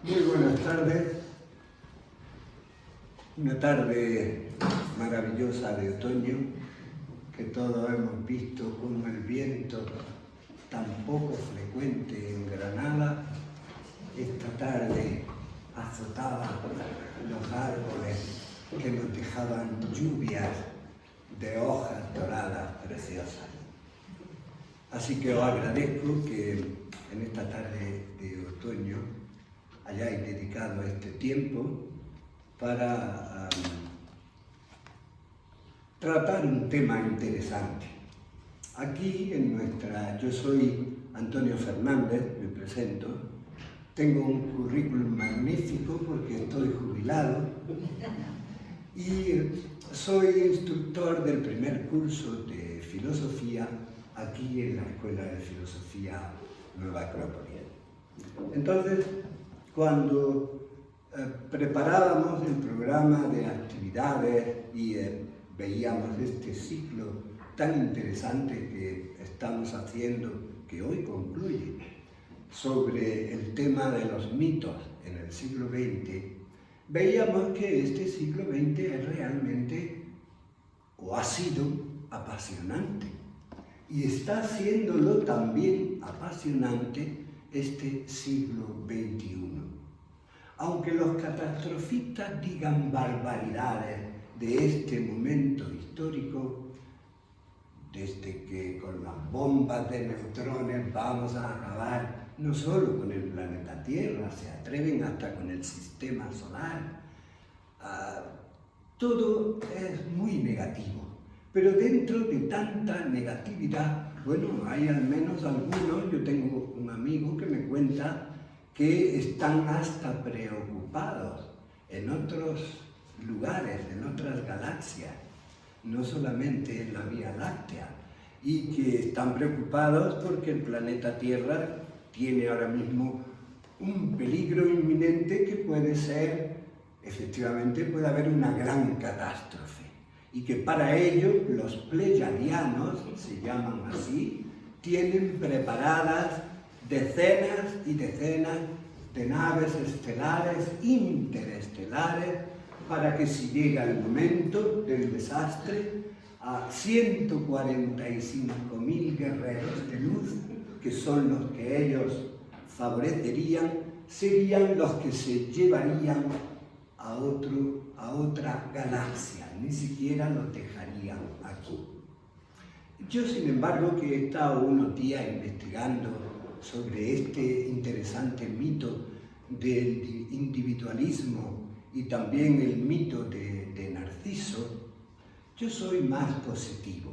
Muy buenas tardes, una tarde maravillosa de otoño que todos hemos visto como el viento tan poco frecuente en Granada, esta tarde azotaba los árboles que nos dejaban lluvias de hojas doradas preciosas. Así que os agradezco que en esta tarde de otoño hayáis dedicado este tiempo para tratar un tema interesante. Aquí yo soy Antonio Fernández, me presento, tengo un currículum magnífico porque estoy jubilado y soy instructor del primer curso de filosofía aquí en la Escuela de Filosofía Nueva Acrópolis. Entonces, cuando preparábamos el programa de actividades y veíamos este ciclo tan interesante que estamos haciendo, que hoy concluye, sobre el tema de los mitos en el siglo XX, veíamos que este siglo XX es realmente, o ha sido, apasionante. Y está haciéndolo también apasionante este siglo XXI. Aunque los catastrofistas digan barbaridades de este momento histórico, desde que con las bombas de neutrones vamos a acabar no solo con el planeta Tierra, se atreven hasta con el sistema solar, todo es muy negativo. Pero dentro de tanta negatividad, bueno, hay al menos algunos, yo tengo un amigo que me cuenta que están hasta preocupados en otros lugares, en otras galaxias, no solamente en la Vía Láctea, y que están preocupados porque el planeta Tierra tiene ahora mismo un peligro inminente que puede ser, efectivamente, puede haber una gran catástrofe. Y que para ello los pleyadianos, se llaman así, tienen preparadas decenas y decenas de naves estelares, interestelares, para que si llega el momento del desastre, a 145.000 guerreros de luz, que son los que ellos favorecerían, serían los que se llevarían a otra galaxia, ni siquiera los dejarían aquí. Yo, sin embargo, que he estado unos días investigando sobre este interesante mito del individualismo y también el mito de Narciso, yo soy más positivo.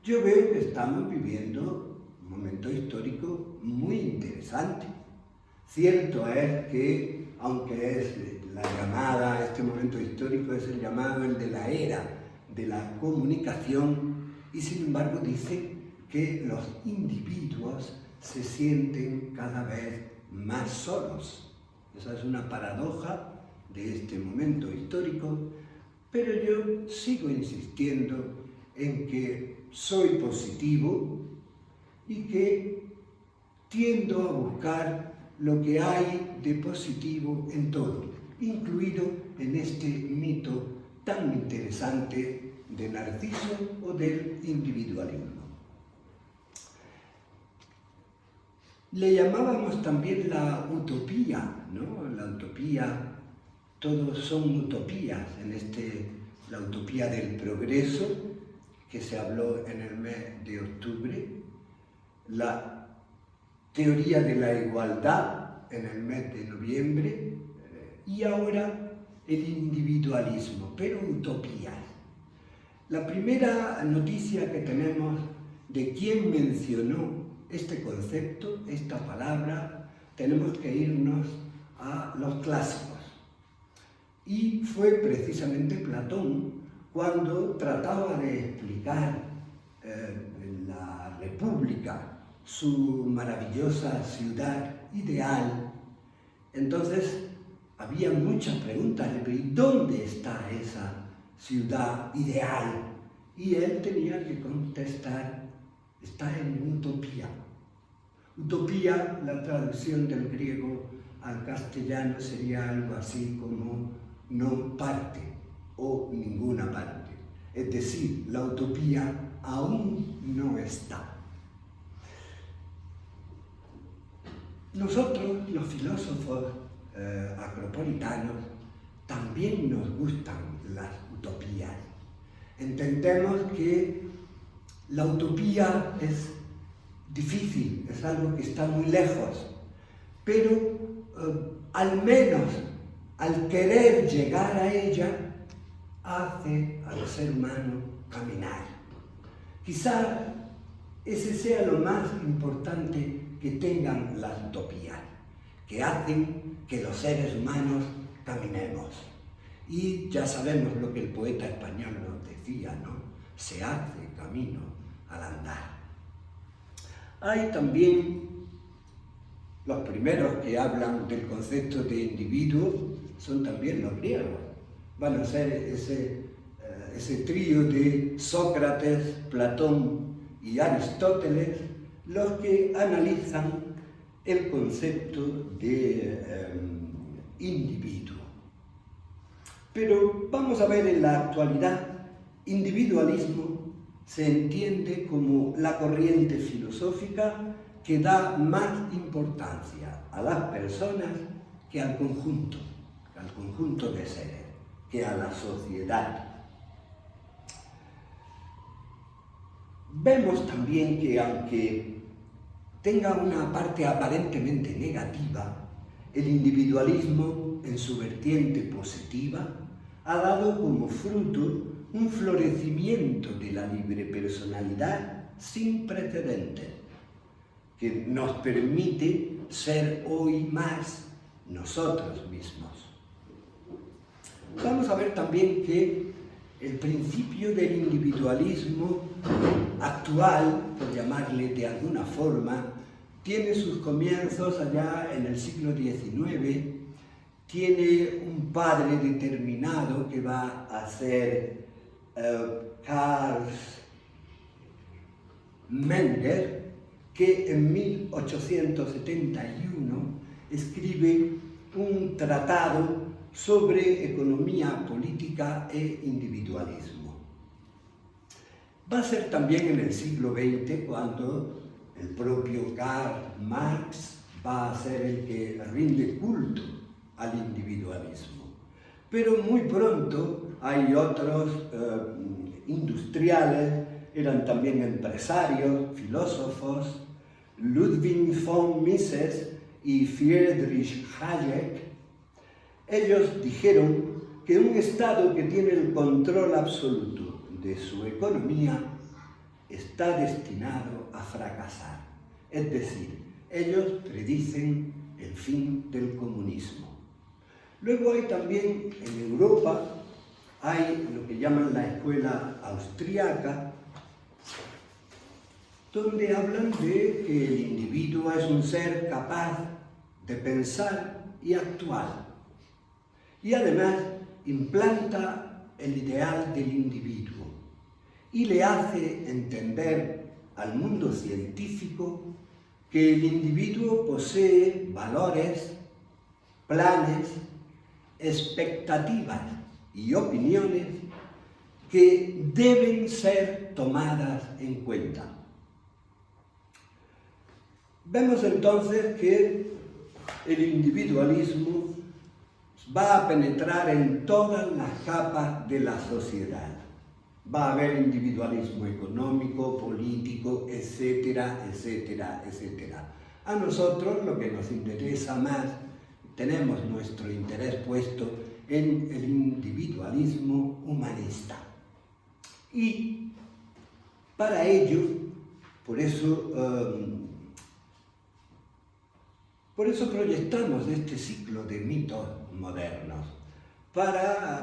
Yo veo que estamos viviendo un momento histórico muy interesante. Cierto es que, aunque es este momento histórico es el llamado el de la era de la comunicación, y sin embargo dice que los individuos se sienten cada vez más solos. Esa es una paradoja de este momento histórico, pero yo sigo insistiendo en que soy positivo y que tiendo a buscar lo que hay de positivo en todo, incluido en este mito tan interesante de Narciso o del individualismo. Le llamábamos también la utopía, ¿no? La utopía, todos son utopías la utopía del progreso, que se habló en el mes de octubre, la teoría de la igualdad en el mes de noviembre, y ahora el individualismo, pero utopías. La primera noticia que tenemos de quién mencionó este concepto, esta palabra, tenemos que irnos a los clásicos. Y fue precisamente Platón cuando trataba de explicar la República, su maravillosa ciudad ideal. Entonces había muchas preguntas, ¿y dónde está esa ciudad ideal? Y él tenía que contestar, está en utopía. Utopía, la traducción del griego al castellano sería algo así como no parte o ninguna parte. Es decir, la utopía aún no está. Nosotros, los filósofos acropolitanos, también nos gustan las utopías. Entendemos que la utopía es difícil, es algo que está muy lejos, pero al menos al querer llegar a ella, hace al ser humano caminar. Quizá ese sea lo más importante que tengan las utopías, que hacen que los seres humanos caminemos. Y ya sabemos lo que el poeta español nos decía, ¿no? Se hace camino al andar. Hay también los primeros que hablan del concepto de individuo, son también los griegos. Van a ser ese trío de Sócrates, Platón y Aristóteles los que analizan el concepto de individuo. Pero vamos a ver en la actualidad, individualismo se entiende como la corriente filosófica que da más importancia a las personas que al conjunto de seres, que a la sociedad. Vemos también que aunque tenga una parte aparentemente negativa, el individualismo en su vertiente positiva ha dado como fruto un florecimiento de la libre personalidad sin precedentes, que nos permite ser hoy más nosotros mismos. Vamos a ver también que el principio del individualismo actual, por llamarle de alguna forma, tiene sus comienzos allá en el siglo XIX, tiene un padre determinado que va a ser Karl Menger, que en 1871 escribe un tratado sobre economía política e individualismo. Va a ser también en el siglo XX cuando el propio Karl Marx va a ser el que rinde culto al individualismo. Pero muy pronto hay otros industriales, eran también empresarios, filósofos, Ludwig von Mises y Friedrich Hayek. Ellos dijeron que un Estado que tiene el control absoluto de su economía está destinado a fracasar. Es decir, ellos predicen el fin del comunismo. Luego hay también en Europa, hay lo que llaman la escuela austríaca, donde hablan de que el individuo es un ser capaz de pensar y actuar. Y además implanta el ideal del individuo y le hace entender al mundo científico que el individuo posee valores, planes, expectativas y opiniones que deben ser tomadas en cuenta. Vemos entonces que el individualismo va a penetrar en todas las capas de la sociedad. Va a haber individualismo económico, político, etcétera, etcétera, etcétera. A nosotros lo que nos interesa más, tenemos nuestro interés puesto en el individualismo humanista. Y para ello, por eso proyectamos este ciclo de mitos modernos,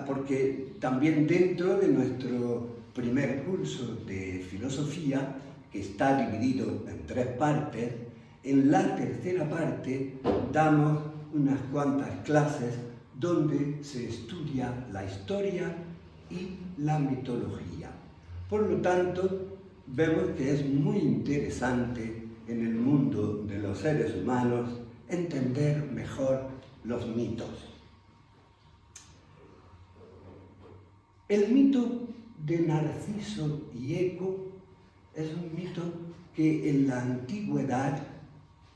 porque también dentro de nuestro primer curso de filosofía, que está dividido en 3 partes, en la tercera parte damos unas cuantas clases donde se estudia la historia y la mitología. Por lo tanto, vemos que es muy interesante en el mundo de los seres humanos entender mejor mejor los mitos. El mito de Narciso y Eco es un mito que en la antigüedad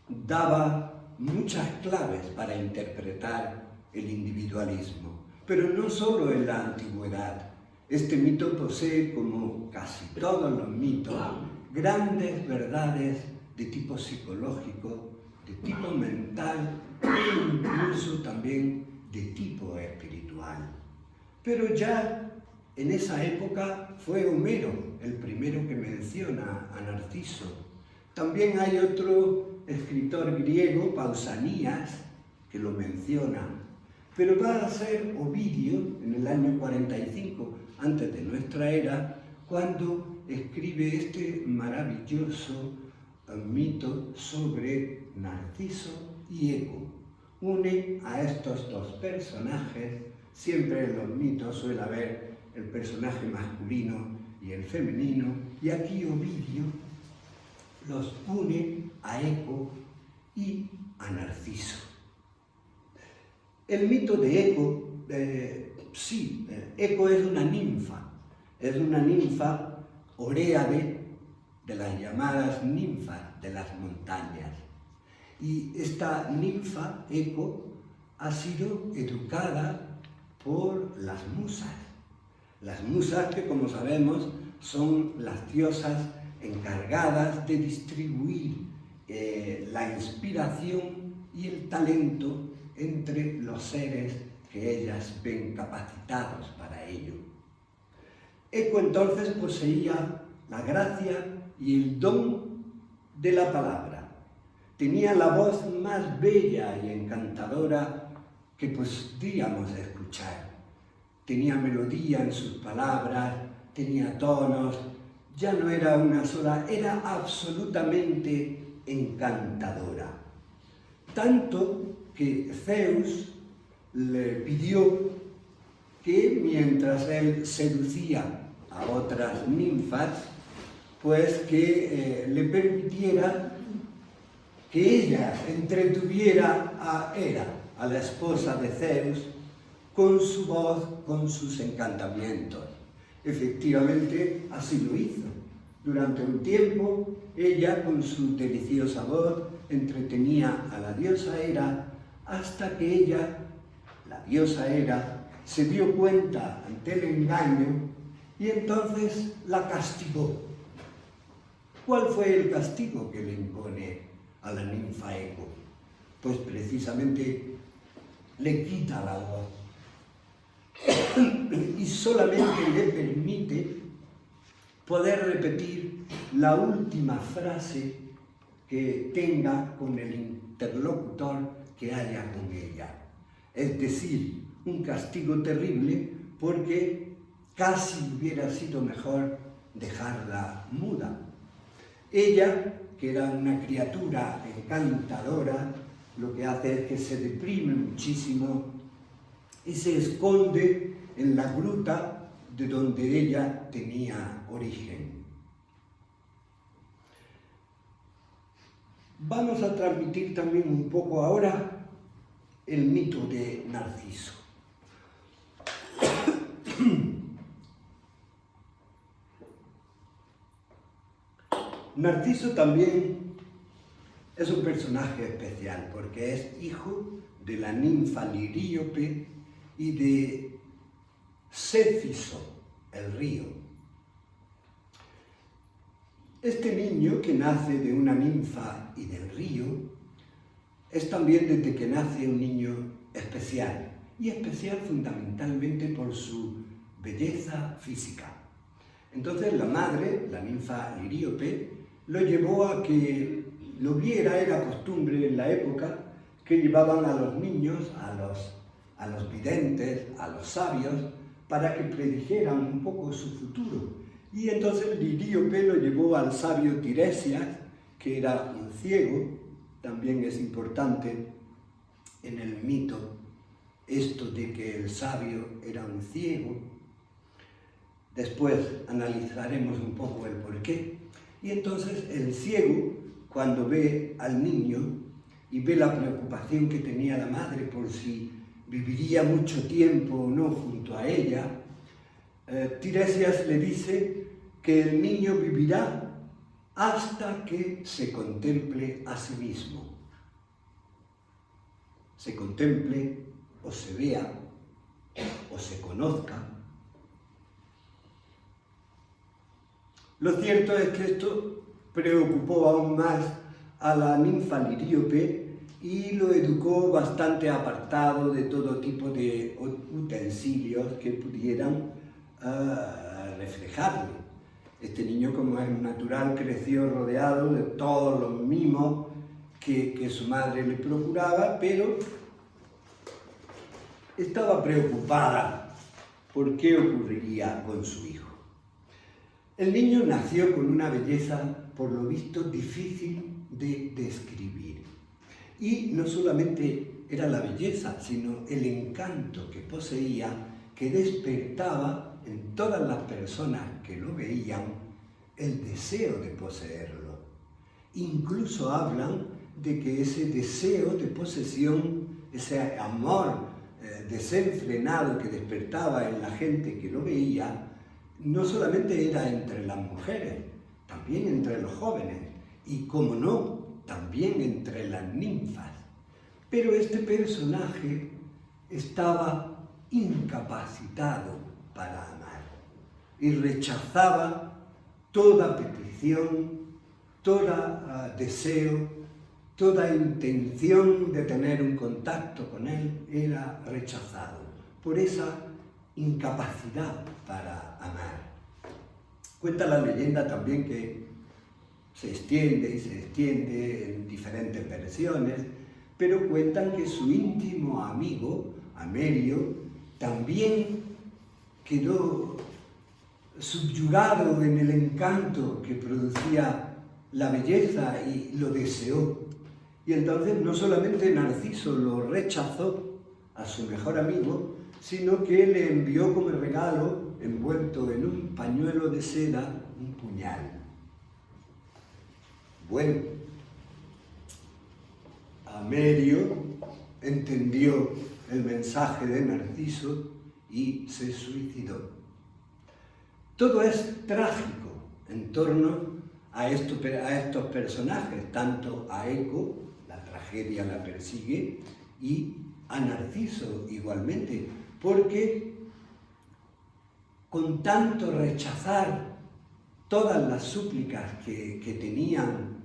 daba muchas claves para interpretar el individualismo, pero no solo en la antigüedad. Este mito posee, como casi todos los mitos, grandes verdades de tipo psicológico, de tipo mental e incluso también de tipo espiritual. Pero ya en esa época fue Homero el primero que menciona a Narciso. También hay otro escritor griego, Pausanias, que lo menciona. Pero va a ser Ovidio, en el año 45 antes de nuestra era, cuando escribe este maravilloso mito sobre Narciso y Eco. Une a estos dos personajes. Siempre en los mitos suele haber el personaje masculino y el femenino, y aquí Ovidio los une a Eco y a Narciso. El mito de Eco, Eco es una ninfa oréade, de las llamadas ninfas de las montañas. Y esta ninfa, Eco, ha sido educada por las musas. Las musas que, como sabemos, son las diosas encargadas de distribuir la inspiración y el talento entre los seres que ellas ven capacitados para ello. Eco entonces poseía la gracia y el don de la palabra. Tenía la voz más bella y encantadora que podríamos escuchar. Tenía melodía en sus palabras, tenía tonos, ya no era una sola, era absolutamente encantadora. Tanto que Zeus le pidió que mientras él seducía a otras ninfas, pues que le permitiera que ella entretuviera a Hera, a la esposa de Zeus, con su voz, con sus encantamientos. Efectivamente, así lo hizo. Durante un tiempo, ella, con su deliciosa voz, entretenía a la diosa Hera, hasta que ella, la diosa Hera, se dio cuenta ante el engaño y entonces la castigó. ¿Cuál fue el castigo que le impone a la ninfa Eco? Pues precisamente le quita la voz y solamente le permite poder repetir la última frase que tenga con el interlocutor que haya con ella. Es decir, un castigo terrible porque casi hubiera sido mejor dejarla muda. Ella, que era una criatura encantadora, lo que hace es que se deprime muchísimo y se esconde en la gruta de donde ella tenía origen. Vamos a transmitir también un poco ahora el mito de Narciso. Narciso también es un personaje especial porque es hijo de la ninfa Liríope y de Céfiso, el río. Este niño que nace de una ninfa y del río es también desde que nace un niño especial, y especial fundamentalmente por su belleza física. Entonces la madre, la ninfa Liríope, lo llevó a que lo viera. Era costumbre en la época que llevaban a los niños, a los videntes, a los sabios, para que predijeran un poco su futuro. Y entonces Liríope lo llevó al sabio Tiresias, que era un ciego. También es importante en el mito esto de que el sabio era un ciego. Después analizaremos un poco el porqué. Y entonces el ciego, cuando ve al niño, y ve la preocupación que tenía la madre por si viviría mucho tiempo o no junto a ella, Tiresias le dice que el niño vivirá hasta que se contemple a sí mismo. Se contemple o se vea o se conozca. Lo cierto es que esto preocupó aún más a la ninfa Liríope y lo educó bastante apartado de todo tipo de utensilios que pudieran reflejarle. Este niño, como es natural, creció rodeado de todos los mimos que su madre le procuraba, pero estaba preocupada por qué ocurriría con su hijo. El niño nació con una belleza, por lo visto, difícil de describir. Y no solamente era la belleza, sino el encanto que poseía, que despertaba en todas las personas que lo veían el deseo de poseerlo. Incluso hablan de que ese deseo de posesión, ese amor desenfrenado que despertaba en la gente que lo veía, no solamente era entre las mujeres, también entre los jóvenes y, como no, también entre las ninfas. Pero este personaje estaba incapacitado para amar y rechazaba toda petición, todo deseo, toda intención de tener un contacto con él era rechazado por esa incapacidad para amar. Cuenta la leyenda también que se extiende y se extiende en diferentes versiones, pero cuentan que su íntimo amigo, Amerio, también quedó subyugado en el encanto que producía la belleza y lo deseó. Y entonces no solamente Narciso lo rechazó a su mejor amigo, sino que le envió como regalo, envuelto en un pañuelo de seda, un puñal. Bueno, Amerio entendió el mensaje de Narciso y se suicidó. Todo es trágico en torno a estos personajes, tanto a Eco, la tragedia la persigue, y a Narciso igualmente, porque con tanto rechazar todas las súplicas que tenían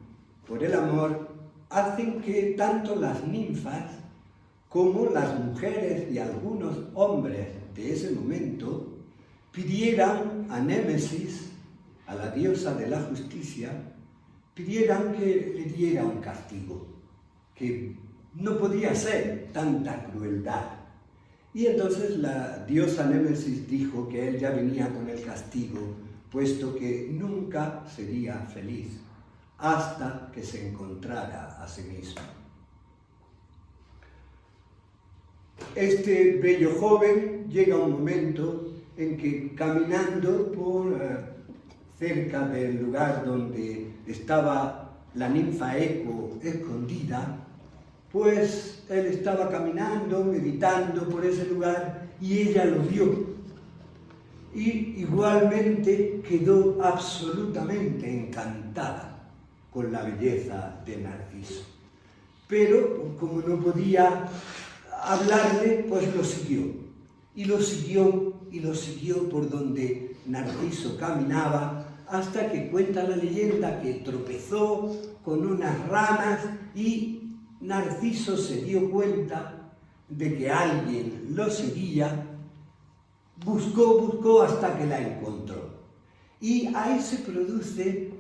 por el amor, hacen que tanto las ninfas como las mujeres y algunos hombres de ese momento pidieran a Némesis, a la diosa de la justicia, pidieran que le diera un castigo, que no podía ser tanta crueldad. Y entonces la diosa Némesis dijo que él ya venía con el castigo, puesto que nunca sería feliz hasta que se encontrara a sí mismo. Este bello joven llega un momento en que, caminando por cerca del lugar donde estaba la ninfa Eco escondida, pues él estaba caminando, meditando por ese lugar y ella lo vio. Y igualmente quedó absolutamente encantada con la belleza de Narciso. Pero como no podía hablarle, pues lo siguió. Y lo siguió, y lo siguió por donde Narciso caminaba, hasta que cuenta la leyenda que tropezó con unas ramas y Narciso se dio cuenta de que alguien lo seguía, buscó hasta que la encontró. Y ahí se produce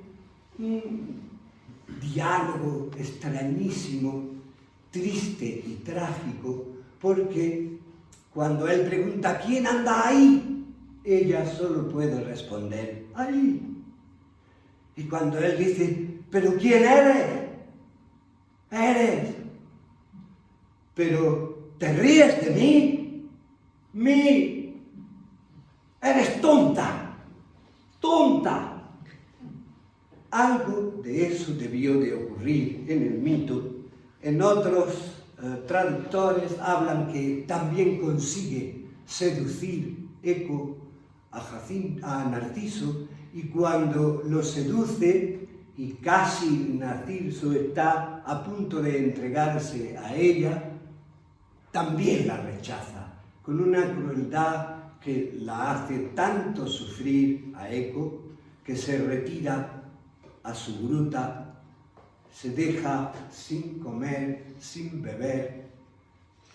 un diálogo extrañísimo, triste y trágico, porque cuando él pregunta ¿quién anda ahí?, ella solo puede responder ahí. Y cuando él dice ¿pero quién eres? Eres. ¿Pero te ríes de mí? Eres tonta. Algo de eso debió de ocurrir en el mito, En otros traductores hablan que también consigue seducir Eco a Narciso, y cuando lo seduce y casi Narciso está a punto de entregarse a ella, también la rechaza, con una crueldad que la hace tanto sufrir a Eco, que se retira a su gruta, se deja sin comer, sin beber,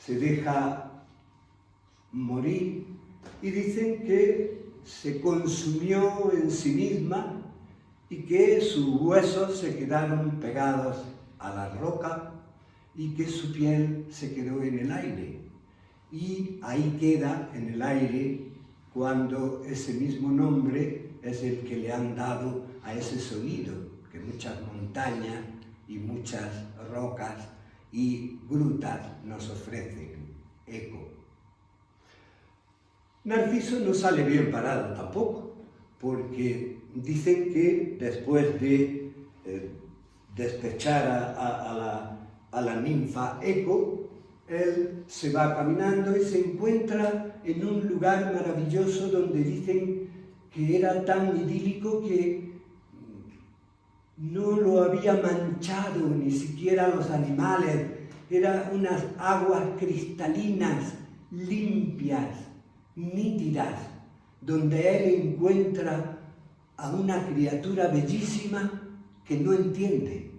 se deja morir, y dicen que se consumió en sí misma y que sus huesos se quedaron pegados a la roca y que su piel se quedó en el aire. Y ahí queda en el aire cuando ese mismo nombre es el que le han dado a ese sonido que muchas montañas y muchas rocas y grutas nos ofrecen, eco. Narciso no sale bien parado tampoco, porque dicen que después de despechar a la ninfa Eco, él se va caminando y se encuentra en un lugar maravilloso donde dicen que era tan idílico que no lo había manchado ni siquiera los animales, eran unas aguas cristalinas, limpias, nítidas, donde él encuentra a una criatura bellísima que no entiende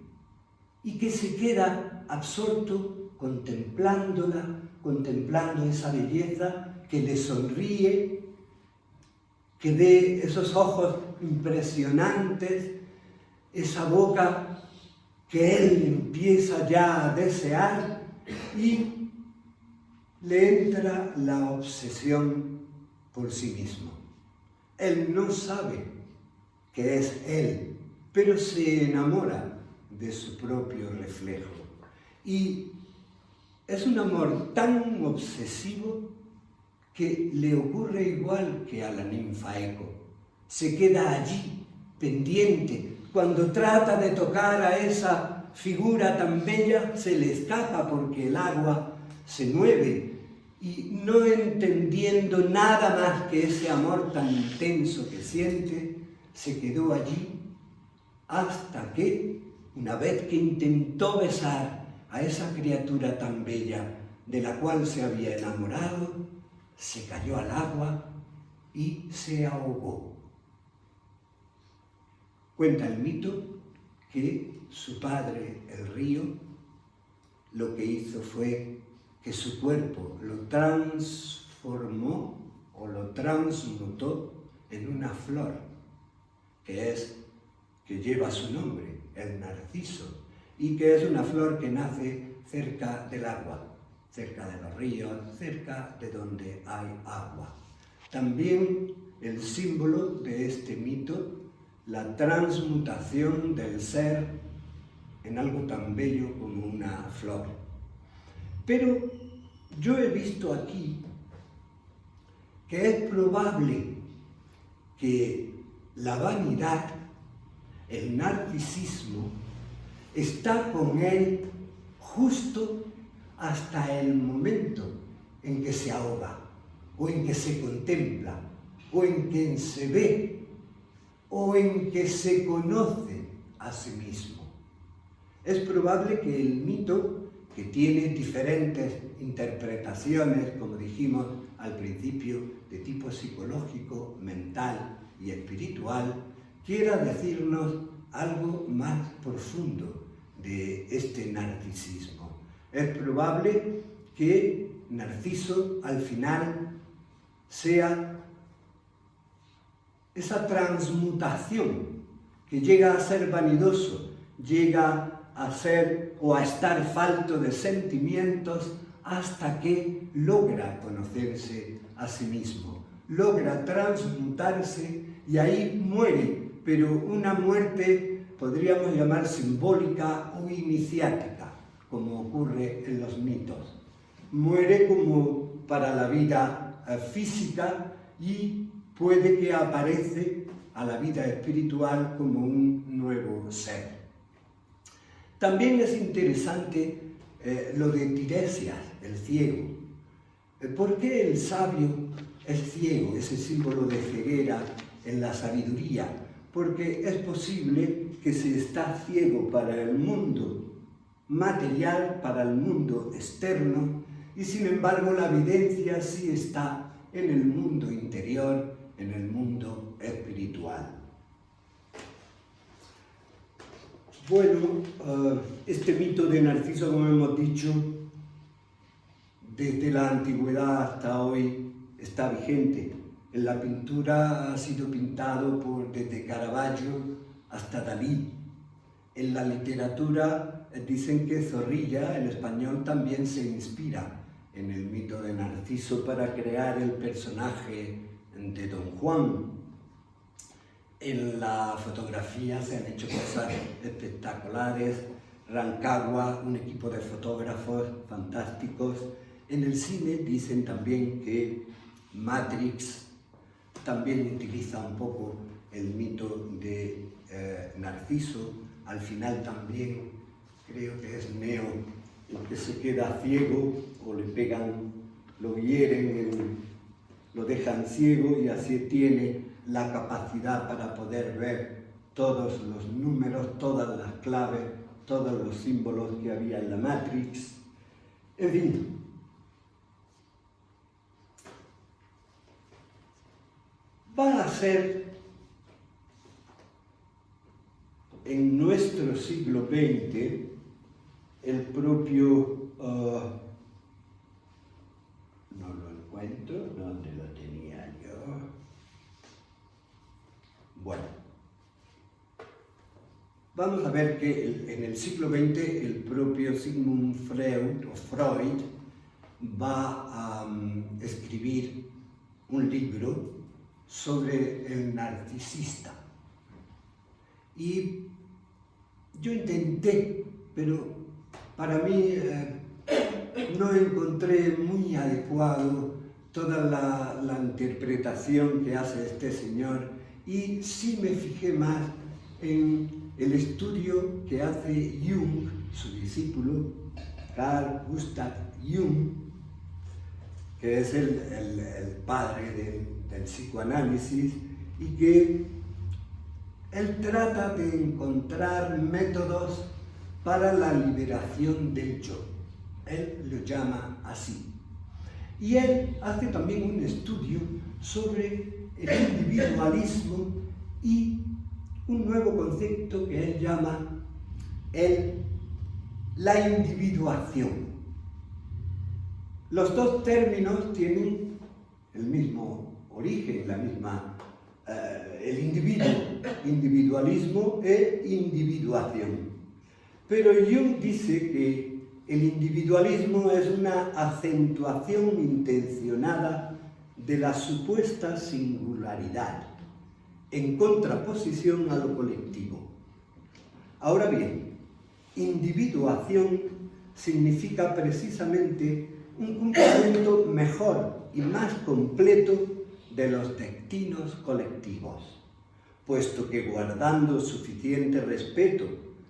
y que se queda absorto contemplándola, contemplando esa belleza, que le sonríe, que ve esos ojos impresionantes, esa boca que él empieza ya a desear, y le entra la obsesión por sí mismo. Él no sabe que es él, pero se enamora de su propio reflejo. Y es un amor tan obsesivo que le ocurre igual que a la ninfa Eco. Se queda allí, pendiente. Cuando trata de tocar a esa figura tan bella, se le escapa porque el agua se mueve, y no entendiendo nada más que ese amor tan intenso que siente, se quedó allí hasta que, una vez que intentó besar a esa criatura tan bella de la cual se había enamorado, se cayó al agua y se ahogó. Cuenta el mito que su padre, el río, lo que hizo fue que su cuerpo lo transformó o lo transmutó en una flor que lleva su nombre, el narciso, y que es una flor que nace cerca del agua, cerca de los ríos, cerca de donde hay agua. También el símbolo de este mito, la transmutación del ser en algo tan bello como una flor. Pero yo he visto aquí que es probable que la vanidad, el narcisismo, está con él justo hasta el momento en que se ahoga, o en que se contempla, o en que se ve, o en que se conoce a sí mismo. Es probable que el mito, que tiene diferentes interpretaciones, como dijimos al principio, de tipo psicológico, mental y espiritual, quiera decirnos algo más profundo de este narcisismo. Es probable que Narciso al final sea esa transmutación que llega a ser vanidoso, llega a ser o a estar falto de sentimientos hasta que logra conocerse a sí mismo, logra transmutarse y ahí muere, pero una muerte podríamos llamar simbólica o iniciática, como ocurre en los mitos. Muere como para la vida física y puede que aparece a la vida espiritual como un nuevo ser. También es interesante lo de Tiresias, el ciego. ¿Por qué el sabio es ciego, ese símbolo de ceguera en la sabiduría? Porque es posible que se está ciego para el mundo material, para el mundo externo, y sin embargo la evidencia sí está en el mundo interior, en el mundo espiritual. Bueno, este mito de Narciso, como hemos dicho, desde la antigüedad hasta hoy está vigente. En la pintura ha sido pintado desde Caravaggio hasta Dalí. En la literatura dicen que Zorrilla, el español, también se inspira en el mito de Narciso para crear el personaje de Don Juan. En la fotografía se han hecho cosas espectaculares. Rancagua, un equipo de fotógrafos fantásticos. En el cine dicen también que Matrix también utiliza un poco el mito de Narciso. Al final también creo que es Neo el que se queda ciego, o le pegan, lo hieren, lo dejan ciego, y así tiene la capacidad para poder ver todos los números, todas las claves, todos los símbolos que había en la Matrix. En fin. Va a ser en nuestro siglo XX el propio, no lo encuentro, ¿dónde lo tenía yo? Bueno, vamos a ver que en el siglo XX el propio Sigmund Freud va a escribir un libro sobre el narcisista. Y yo intenté, pero para mí no encontré muy adecuado toda la interpretación que hace este señor, y sí me fijé más en el estudio que hace Jung, su discípulo, Carl Gustav Jung, que es el padre del psicoanálisis, y que él trata de encontrar métodos para la liberación del yo. Él lo llama así. Y él hace también un estudio sobre el individualismo y un nuevo concepto que él llama la individuación. Los dos términos tienen el mismo origen, el individuo, individualismo e individuación. Pero Jung dice que el individualismo es una acentuación intencionada de la supuesta singularidad, en contraposición a lo colectivo. Ahora bien, individuación significa precisamente un cumplimiento mejor y más completo de los destinos colectivos, puesto que guardando suficiente respeto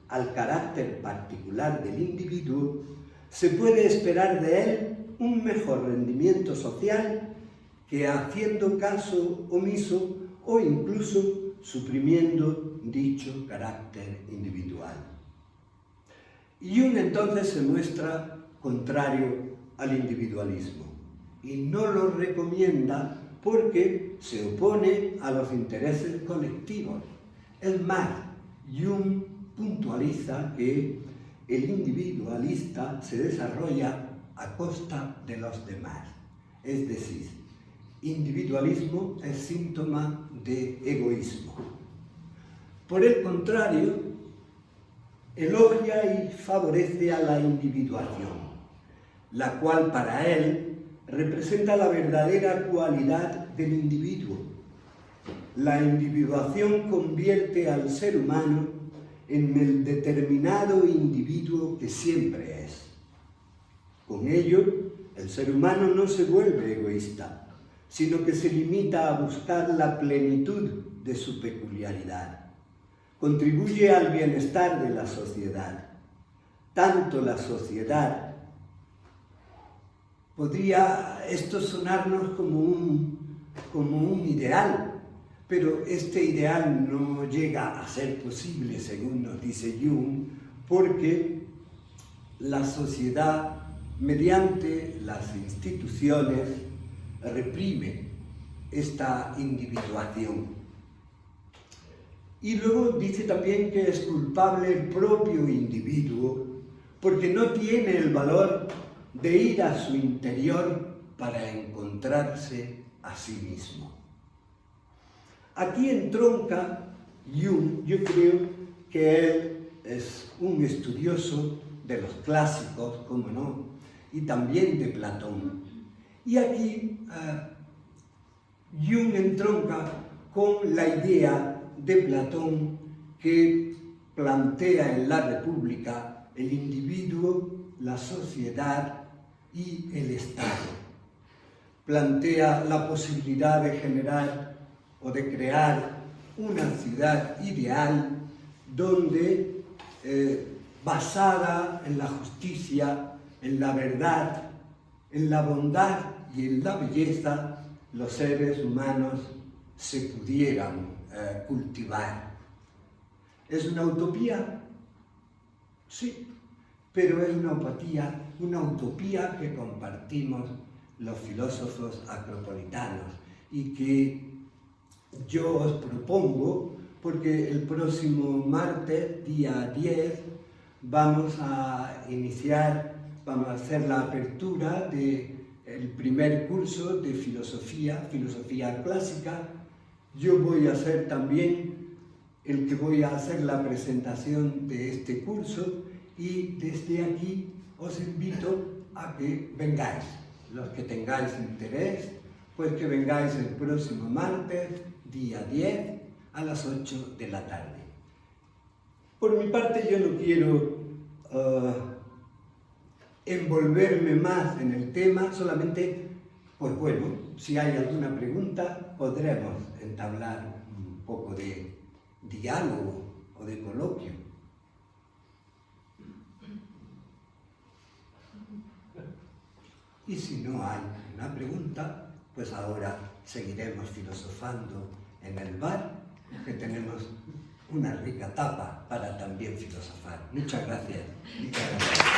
al carácter particular del individuo, se puede esperar de él un mejor rendimiento social que haciendo caso omiso o incluso suprimiendo dicho carácter individual. Jung entonces se muestra contrario al individualismo y no lo recomienda porque se opone a los intereses colectivos. Es más, Jung puntualiza que el individualista se desarrolla a costa de los demás. Es decir, individualismo es síntoma de egoísmo. Por el contrario, elogia y favorece a la individuación, la cual para él representa la verdadera cualidad del individuo. La individuación convierte al ser humano en el determinado individuo que siempre es. Con ello, el ser humano no se vuelve egoísta, sino que se limita a buscar la plenitud de su peculiaridad. Contribuye al bienestar de la sociedad. Tanto la sociedad Podría esto sonarnos como un ideal, pero este ideal no llega a ser posible, según nos dice Jung, porque la sociedad, mediante las instituciones, reprime esta individuación. Y luego dice también que es culpable el propio individuo porque no tiene el valor de ir a su interior para encontrarse a sí mismo. Aquí entronca Jung. Yo creo que él es un estudioso de los clásicos, cómo no, y también de Platón. Y aquí Jung entronca con la idea de Platón que plantea en la República el individuo, la sociedad y el Estado. Plantea la posibilidad de generar o de crear una ciudad ideal donde, basada en la justicia, en la verdad, en la bondad y en la belleza, los seres humanos se pudieran cultivar. ¿Es una utopía? Sí, pero es una utopía que compartimos los filósofos acropolitanos y que yo os propongo, porque el próximo martes, día 10, vamos a hacer la apertura del primer curso de filosofía clásica. Yo voy a ser también el que voy a hacer la presentación de este curso y desde aquí os invito a que vengáis. Los que tengáis interés, pues que vengáis el próximo martes, día 10, a las 8 de la tarde. Por mi parte, yo no quiero envolverme más en el tema, solamente, pues bueno, si hay alguna pregunta, podremos entablar un poco de diálogo o de coloquio. Y si no hay una pregunta, pues ahora seguiremos filosofando en el bar, que tenemos una rica tapa para también filosofar. Muchas gracias. Muchas gracias.